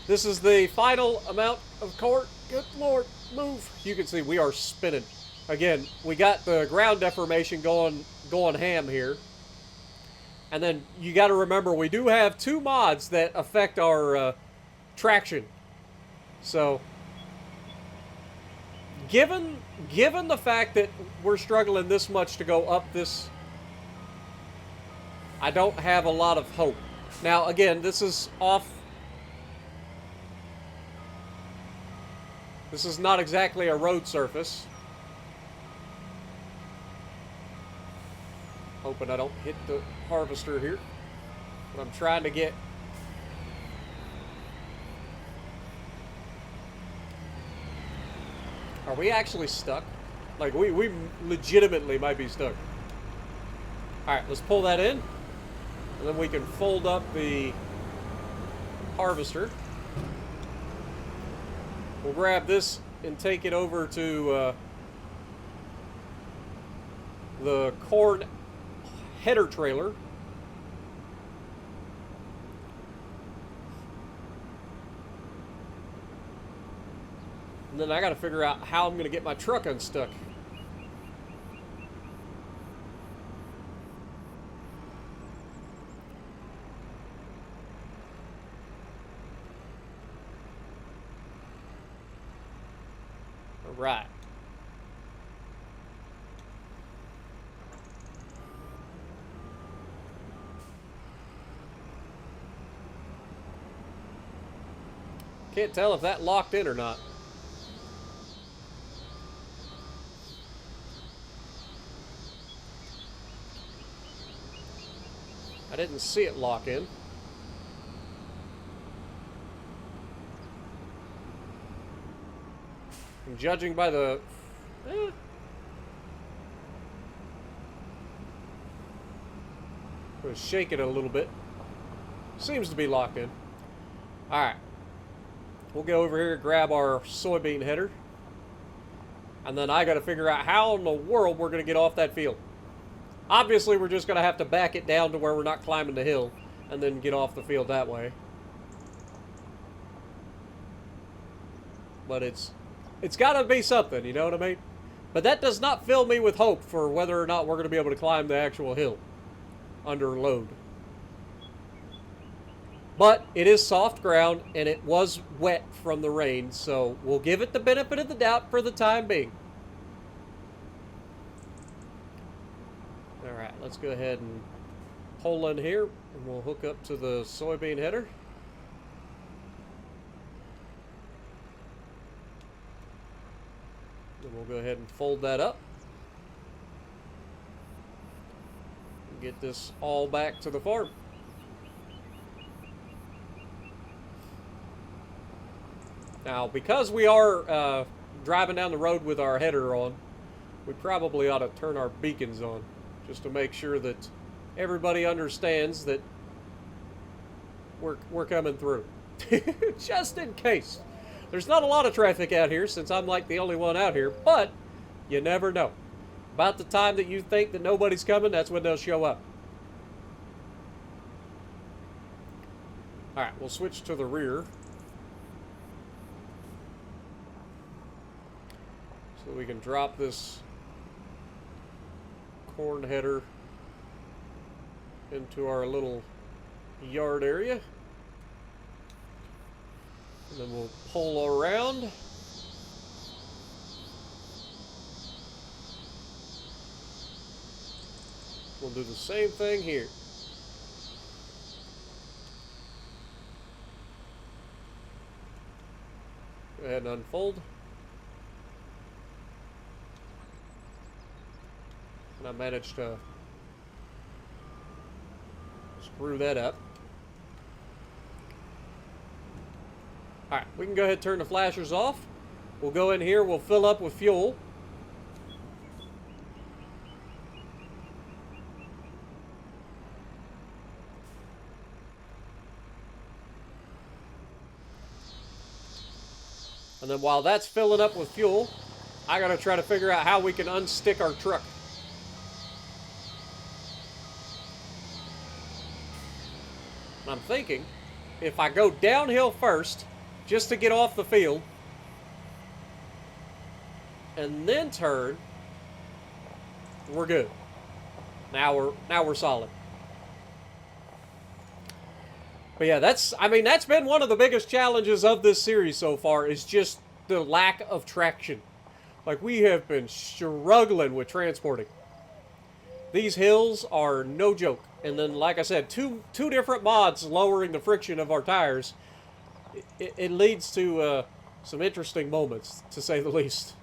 this is the final amount of corn. Good Lord, move. You can see we are spinning. Again, we got the ground deformation going ham here. And then you got to remember, we do have 2 mods that affect our traction. So, given the fact that we're struggling this much to go up this, I don't have a lot of hope. Now, again, this is off. This is not exactly a road surface. Hoping I don't hit the harvester here. But I'm trying to get... Are we actually stuck? Like, we legitimately might be stuck. Alright, let's pull that in. And then we can fold up the harvester. We'll grab this and take it over to the corn header trailer. And then I got to figure out how I'm going to get my truck unstuck. All right. Can't tell if that locked in or not. I didn't see it lock in. And judging by the... Let's shake it a little bit. Seems to be locked in. Alright. We'll go over here and grab our soybean header. And then I got to figure out how in the world we're going to get off that field. Obviously, we're just going to have to back it down to where we're not climbing the hill and then get off the field that way. But it's got to be something, you know what I mean? But that does not fill me with hope for whether or not we're going to be able to climb the actual hill under load. But it is soft ground, and it was wet from the rain, so we'll give it the benefit of the doubt for the time being. Alright, let's go ahead and pull in here, and we'll hook up to the soybean header. Then we'll go ahead and fold that up. And get this all back to the farm. Now, because we are driving down the road with our header on, we probably ought to turn our beacons on, just to make sure that everybody understands that we're coming through. Just in case. There's not a lot of traffic out here, since I'm like the only one out here, but you never know. About the time that you think that nobody's coming, that's when they'll show up. Alright, we'll switch to the rear. So we can drop this corn header into our little yard area. And then we'll pull around. We'll do the same thing here. Go ahead and unfold. And I managed to screw that up. Alright, we can go ahead and turn the flashers off. We'll go in here, we'll fill up with fuel. And then while that's filling up with fuel, I gotta try to figure out how we can unstick our truck. And I'm thinking, if I go downhill first, just to get off the field, and then turn, we're good. Now we're solid. But yeah, that's been one of the biggest challenges of this series so far, is just the lack of traction. Like, we have been struggling with transporting. These hills are no joke. And then, like I said, two different mods lowering the friction of our tires. It leads to some interesting moments, to say the least.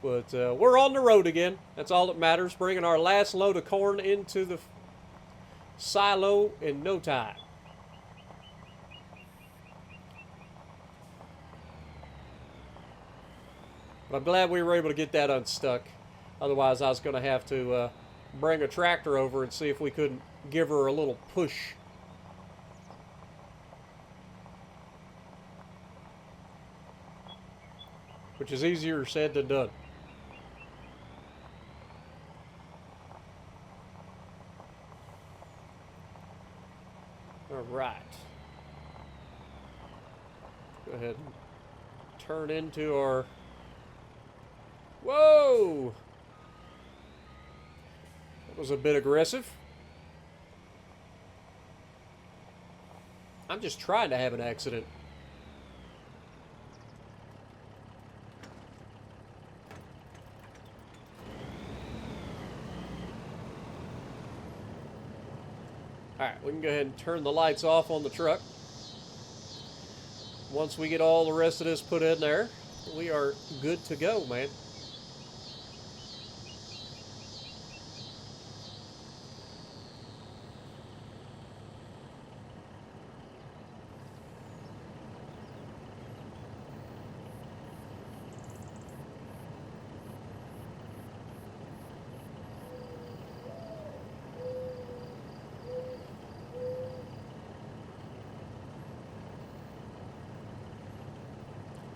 But we're on the road again. That's all that matters. Bringing our last load of corn into the silo in no time. But I'm glad we were able to get that unstuck. Otherwise, I was going to have to bring a tractor over and see if we couldn't give her a little push. which is easier said than done. All right. Go ahead and turn into our... Whoa! That was a bit aggressive. I'm just trying to have an accident. Alright, we can go ahead and turn the lights off on the truck. Once we get all the rest of this put in there, we are good to go, man.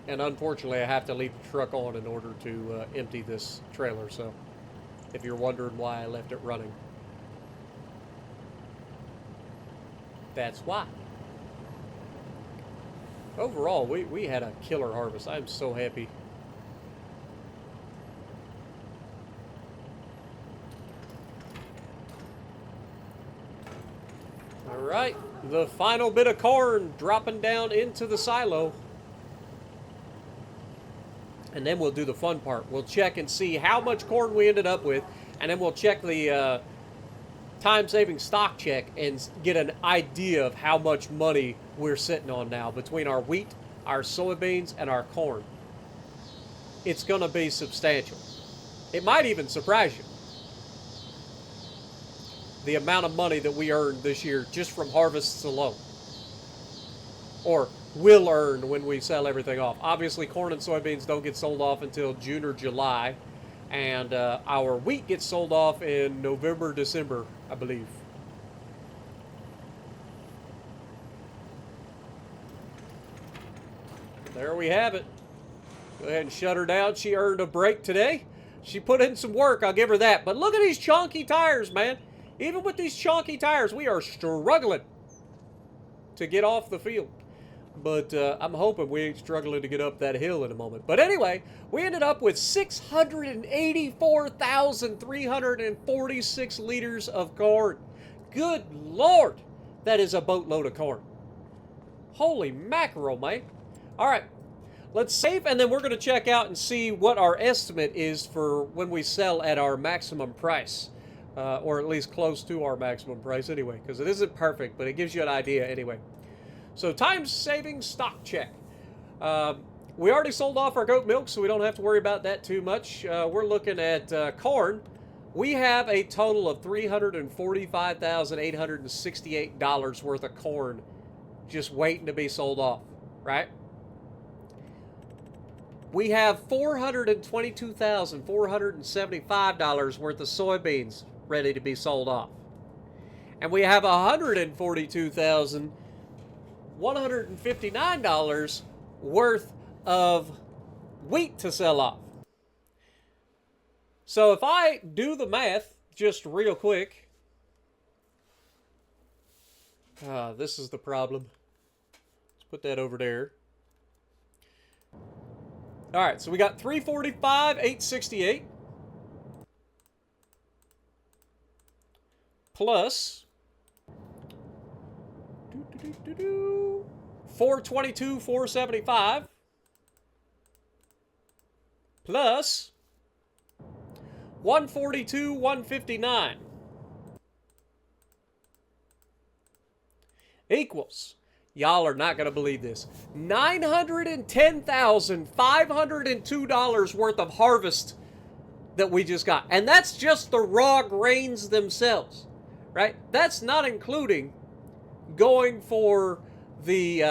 And unfortunately, I have to leave the truck on in order to empty this trailer, so if you're wondering why I left it running, that's why. Overall, we had a killer harvest. I'm so happy. All right, the final bit of corn dropping down into the silo. And then we'll do the fun part. We'll check and see how much corn we ended up with, and then we'll check the time-saving stock check and get an idea of how much money we're sitting on now between our wheat, our soybeans, and our corn. It's going to be substantial. It might even surprise you. The amount of money that we earned this year just from harvests alone. Or will earn when we sell everything off. Obviously, corn and soybeans don't get sold off until June or July, and our wheat gets sold off in November, December, I believe. There we have it. Go ahead and shut her down. She earned a break today. She put in some work, I'll give her that. But look at these chunky tires, man. Even with these chunky tires, we are struggling to get off the field. But I'm hoping we ain't struggling to get up that hill in a moment. But anyway, we ended up with 684,346 liters of corn. Good Lord, that is a boatload of corn. Holy mackerel, man. All right, let's save, and then we're going to check out and see what our estimate is for when we sell at our maximum price. Or at least close to our maximum price anyway, because it isn't perfect, but it gives you an idea anyway. So, time-saving stock check. We already sold off our goat milk, so we don't have to worry about that too much. We're looking at corn. We have a total of $345,868 worth of corn just waiting to be sold off, right? We have $422,475 worth of soybeans ready to be sold off. And we have $142,159 worth of wheat to sell off. So if I do the math just real quick, this is the problem. Let's put that over there. All right, so we got 345,868 plus 422,475 plus 142,159 equals, y'all are not going to believe this, $910,502 worth of harvest that we just got. And that's just the raw grains themselves, right? That's not including going for the,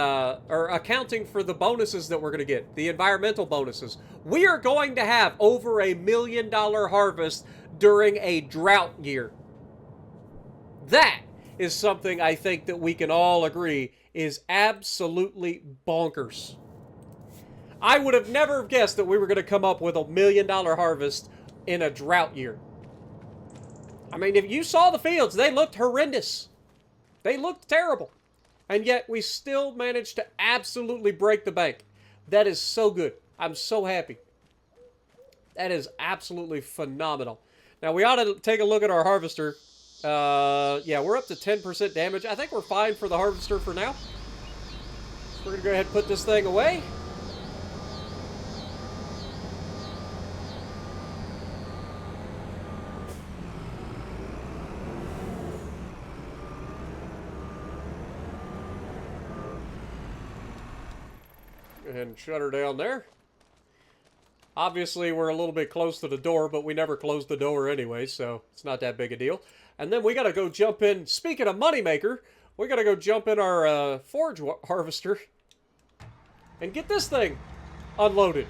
or accounting for the bonuses that we're going to get, the environmental bonuses. We are going to have over $1 million harvest during a drought year. That is something I think that we can all agree is absolutely bonkers. I would have never guessed that we were going to come up with $1 million harvest in a drought year. I mean, if you saw the fields, they looked horrendous. They looked terrible. And yet we still managed to absolutely break the bank. That is so good. I'm so happy. That is absolutely phenomenal. Now, we ought to take a look at our harvester. Yeah, we're up to 10% damage. I think we're fine for the harvester for now. We're going to go ahead and put this thing away. Go ahead and shut her down there. Obviously, we're a little bit close to the door, but we never closed the door anyway, so it's not that big a deal. And then we got to go jump in. Speaking of moneymaker, we got to go jump in our forage harvester and get this thing unloaded.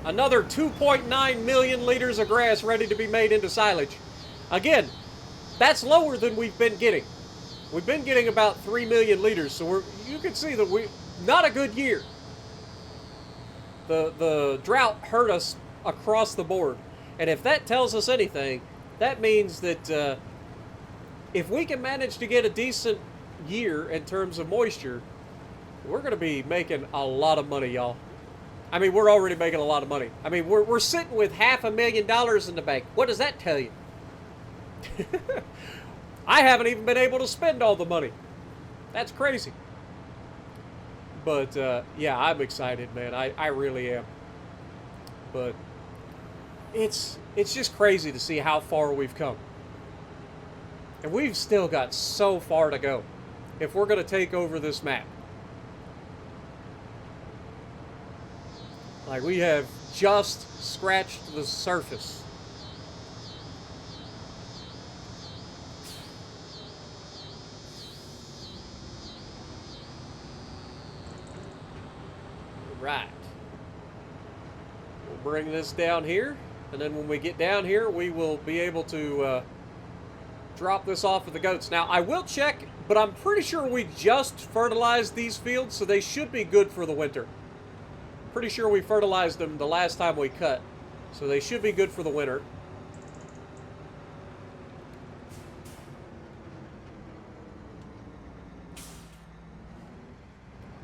Another 2.9 million liters of grass ready to be made into silage. Again, that's lower than we've been getting. We've been getting about 3 million liters, so you can see that not a good year. The drought hurt us across the board. And if that tells us anything, that means that if we can manage to get a decent year in terms of moisture, we're going to be making a lot of money, y'all. I mean, we're already making a lot of money. I mean, we're sitting with $500,000 in the bank. What does that tell you? I haven't even been able to spend all the money. That's crazy. But, yeah, I'm excited, man. I really am. But it's just crazy to see how far we've come. And we've still got so far to go if we're going to take over this map. Like, we have just scratched the surface. Right. We'll bring this down here, and then when we get down here, we will be able to drop this off of the goats. Now, I will check, but I'm pretty sure we just fertilized these fields, so they should be good for the winter. Pretty sure we fertilized them the last time we cut, so they should be good for the winter.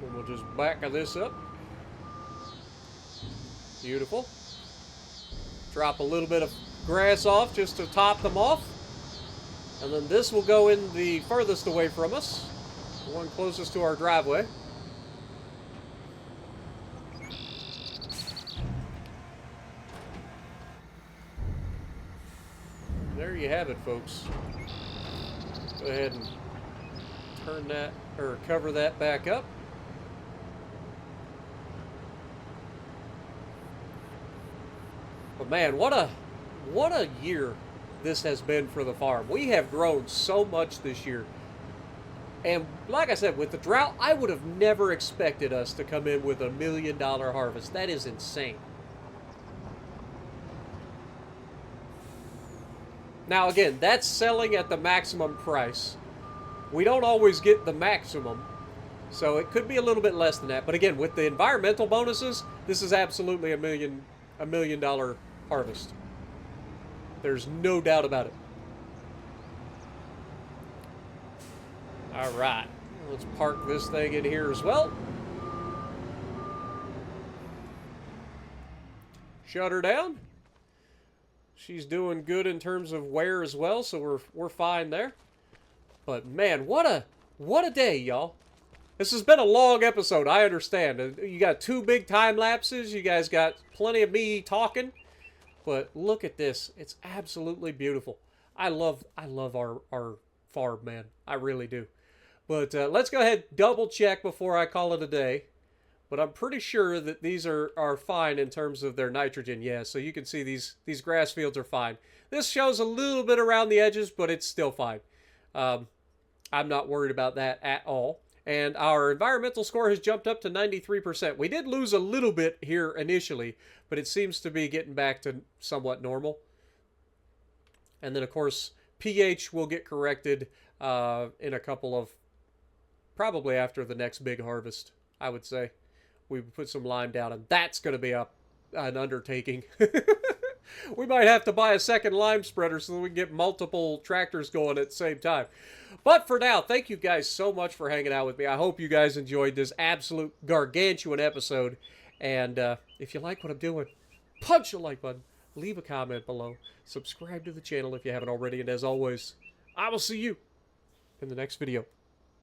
And we'll just back this up. Beautiful. Drop a little bit of grass off just to top them off. And then this will go in the furthest away from us, the one closest to our driveway. There you have it, folks. Go ahead and turn that, or cover that back up. But man, what a year this has been for the farm. We have grown so much this year. And like I said, with the drought, I would have never expected us to come in with $1 million harvest. That is insane. Now again, that's selling at the maximum price. We don't always get the maximum, so it could be a little bit less than that. But again, with the environmental bonuses, this is absolutely a $1 million harvest. There's no doubt about it. All right, let's park this thing in here as well. Shut her down. She's doing good in terms of wear as well, so we're fine there. But man, what a day, y'all. This has been a long episode, I understand. You got 2 big time lapses, you guys got plenty of me talking. But look at this. It's absolutely beautiful. I love our farm, man. I really do. But let's go ahead and double check before I call it a day. But I'm pretty sure that these are fine in terms of their nitrogen. Yeah, so you can see these grass fields are fine. This shows a little bit around the edges, but it's still fine. I'm not worried about that at all. And our environmental score has jumped up to 93%. We did lose a little bit here initially, but it seems to be getting back to somewhat normal. And then, of course, pH will get corrected in a couple of, probably after the next big harvest, I would say. We would put some lime down, and that's going to be an undertaking. We might have to buy a second lime spreader so that we can get multiple tractors going at the same time. But for now, thank you guys so much for hanging out with me. I hope you guys enjoyed this absolute gargantuan episode. And if you like what I'm doing, punch the like button, leave a comment below, subscribe to the channel if you haven't already, and as always, I will see you in the next video.